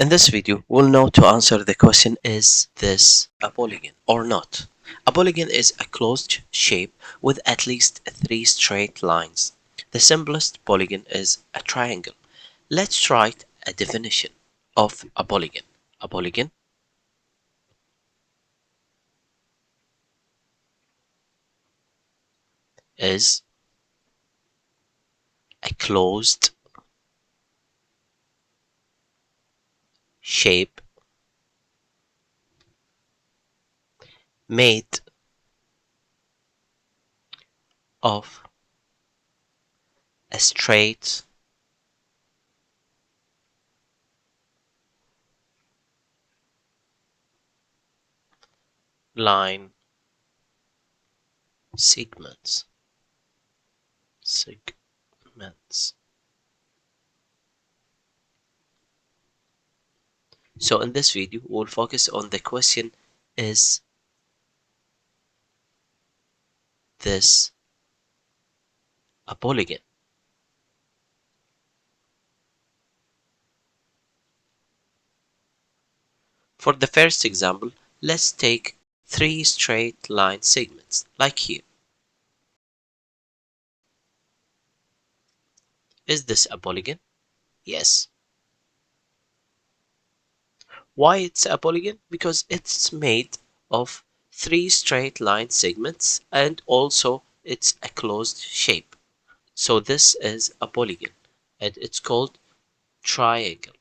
In this video, we'll know to answer the question, is this a polygon or not? A polygon is a closed shape with at least 3 straight lines. The simplest polygon is a triangle. Let's write a definition of a polygon. A polygon is a closed shape made of a straight line segments. So in this video, we'll focus on the question, is this a polygon? For the first example, let's take 3 straight line segments, like here. Is this a polygon? Yes. Why it's a polygon? Because it's made of 3 straight line segments and also it's a closed shape. So this is a polygon and it's called triangle.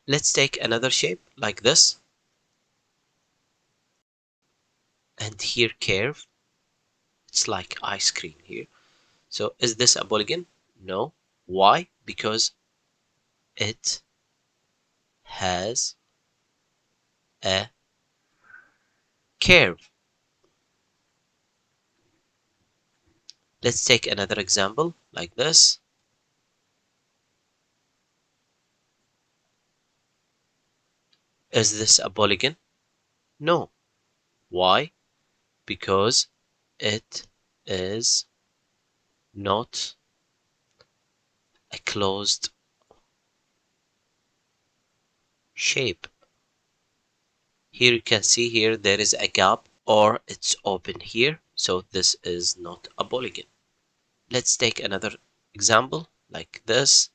Let's take another shape like this. And here curve. It's like ice cream here. So is this a polygon? No. Why? Because it has a curve. Let's take another example like this. Is this a polygon? No. Why? Because it is not a closed shape. Here you can see here there is a gap or it's open here. So this is not a polygon. Let's take another example like this.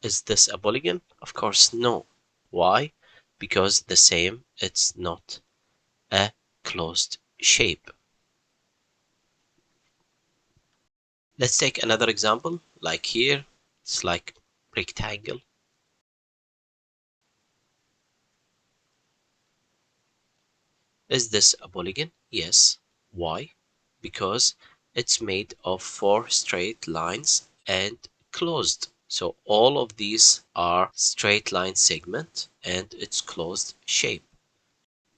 Is this a polygon? Of course, no. Why? Because the same, it's not a closed shape. Let's take another example, like here. It's like rectangle. Is this a polygon? Yes. Why? Because it's made of 4 straight lines and closed. So all of these are straight line segment and it's closed shape.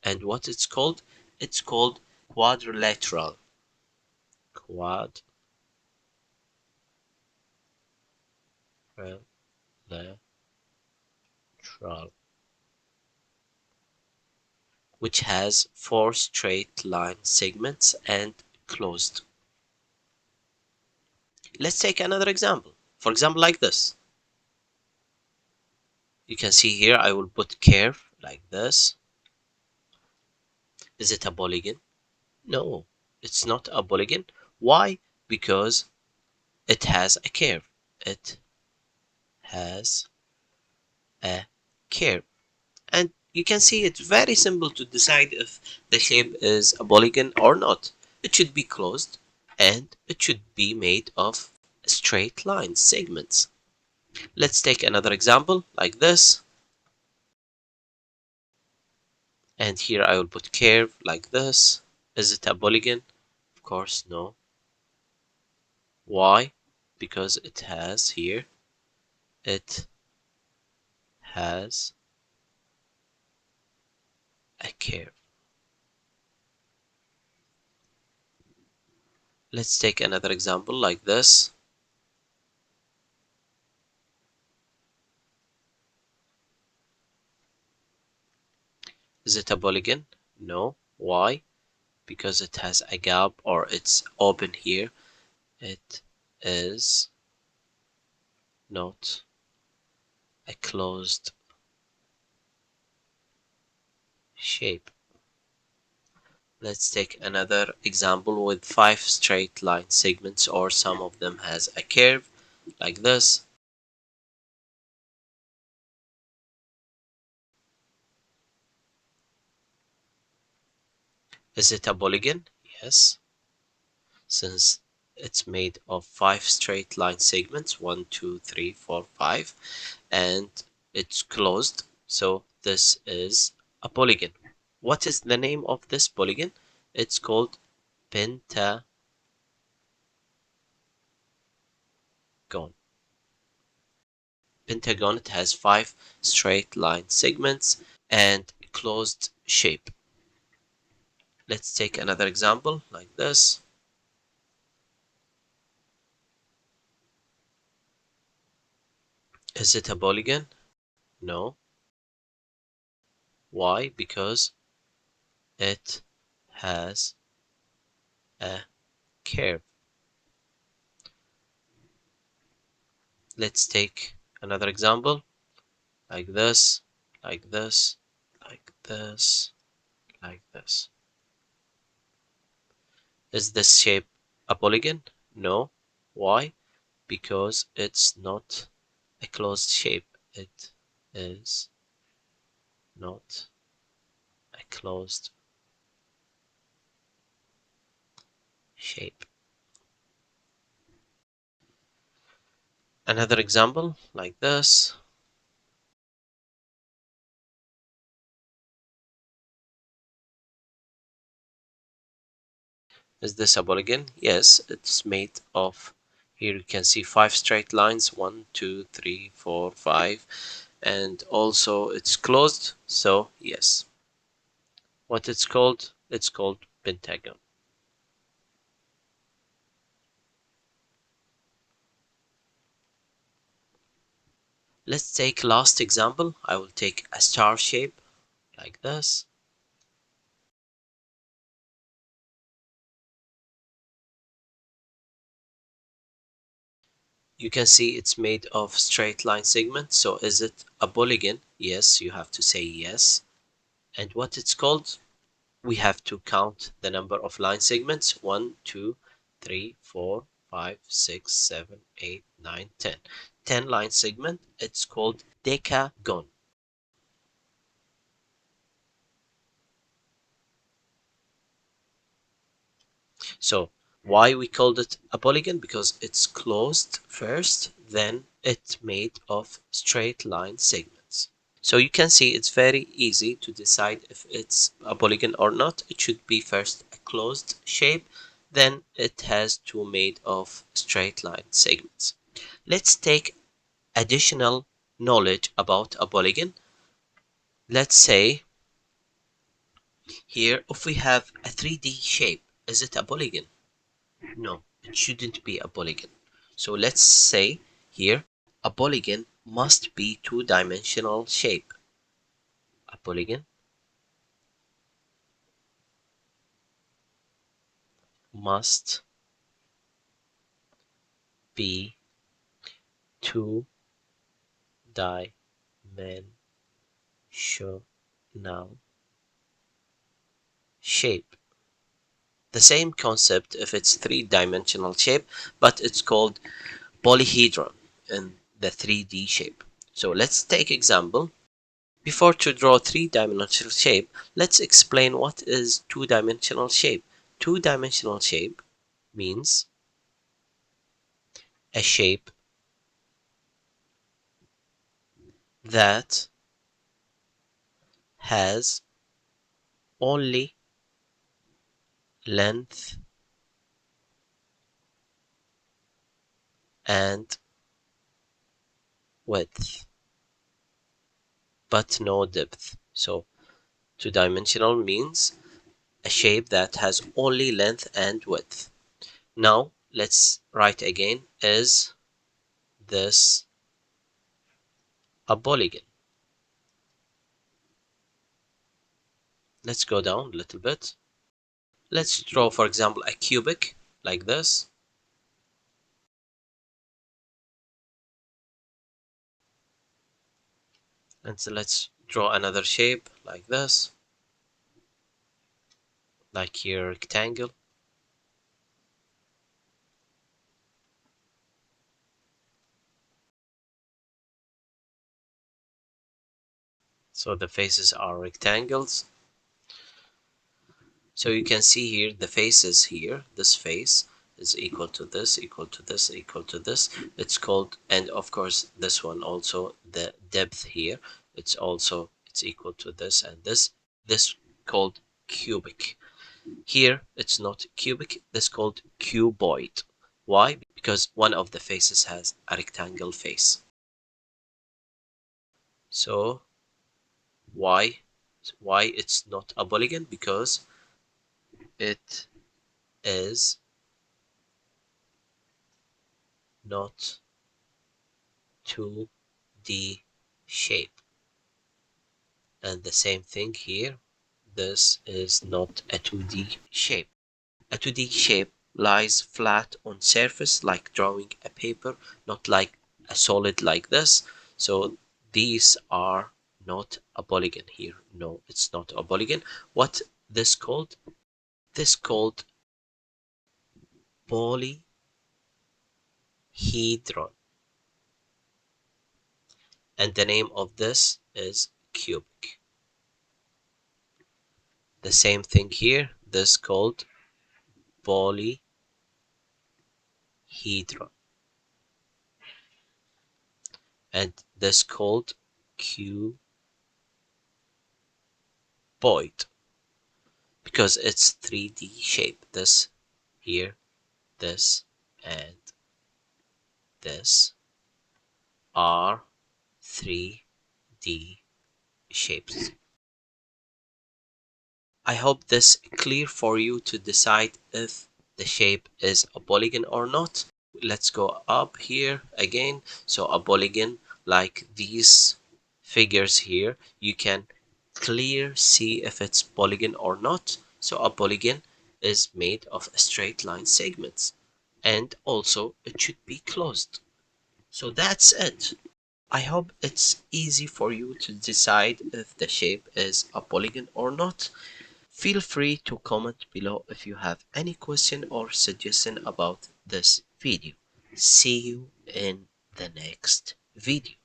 And what it's called? It's called quadrilateral. Quadrilateral, which has 4 straight line segments and closed. Let's take another example. For example, like this. You can see here I will put curve like this. Is it a polygon? No, it's not a polygon. Why? Because it has a curve. It has a curve. And you can see it's very simple to decide if the shape is a polygon or not. It should be closed and it should be made of straight line segments. Let's take another example like this. And here I will put curve like this. Is it a polygon? Of course, no. Why? Because it has here, it has a curve. Let's take another example like this. Is it a polygon? No. Why? because it has a gap or it's open here. It is not a closed shape. Let's take another example with 5 straight line segments, or some of them has a curve like this. Is it a polygon? Yes, since it's made of 5 straight line segments, 1, 2, 3, 4, 5, and it's closed, so this is a polygon. What is the name of this polygon? It's called pentagon. Pentagon, it has 5 straight line segments and closed shape. Let's take another example like this. Is it a polygon? No. Why? Because it has a curve. Let's take another example like this, like this, like this, like this. Is this shape a polygon? No. Why? Because it's not a closed shape. It is not a closed shape. Another example like this. Is this a polygon? Yes, it's made of, here you can see 5 straight lines, 1, 2, 3, 4, 5, and also it's closed, so yes. What it's called? It's called pentagon. Let's take last example. I will take a star shape like this. You can see it's made of straight line segments. So is it a polygon? Yes, you have to say yes. And what it's called? We have to count the number of line segments: 1, 2, 3, 4, 5, 6, 7, 8, 9, 10. 10 line segment. It's called decagon. So why we called it a polygon? Because it's closed first, then it's made of straight line segments. So you can see it's very easy to decide if it's a polygon or not. It should be first a closed shape, then it has to made of straight line segments. Let's take additional knowledge about a polygon. Let's say here, if we have a 3D shape, is it a polygon? No, it shouldn't be a polygon. So let's say here, a polygon must be two-dimensional shape. A polygon must be two-dimensional shape. The same concept if it's three-dimensional shape, but it's called polyhedron in the 3D shape. So let's take example. Before to draw three-dimensional shape, let's explain what is two-dimensional shape. Two-dimensional shape means a shape that has only length and width, but no depth. So two-dimensional means a shape that has only length and width. Now let's write again. Is this a polygon? Let's go down a little bit. Let's draw, for example, a cubic like this. And so let's draw another shape like this, like here, rectangle. So the faces are rectangles. So you can see here the faces here, this face is equal to this, equal to this, equal to this. It's called, and of course this one also, the depth here, it's equal to this and this called cubic. Here it's not cubic, this called cuboid. Why? Because one of the faces has a rectangle face. So why it's not a polygon? Because it is not 2D shape. And the same thing here, this is not a 2D shape. A 2D shape lies flat on surface like drawing a paper, not like a solid like this. So these are not a polygon here. No, it's not a polygon. What this called? This called polyhedron. And the name of this is cubic. The same thing here, this called polyhedron. And this called cuboid because it's 3D shape. This here, this, and this are 3D shapes. I hope this clear for you to decide if the shape is a polygon or not. Let's go up here again. So a polygon, like these figures here, you can clear see if it's polygon or not. So a polygon is made of straight line segments, and also it should be closed. So that's it. I hope it's easy for you to decide if the shape is a polygon or not. Feel free to comment below if you have any question or suggestion about this video. See you in the next video.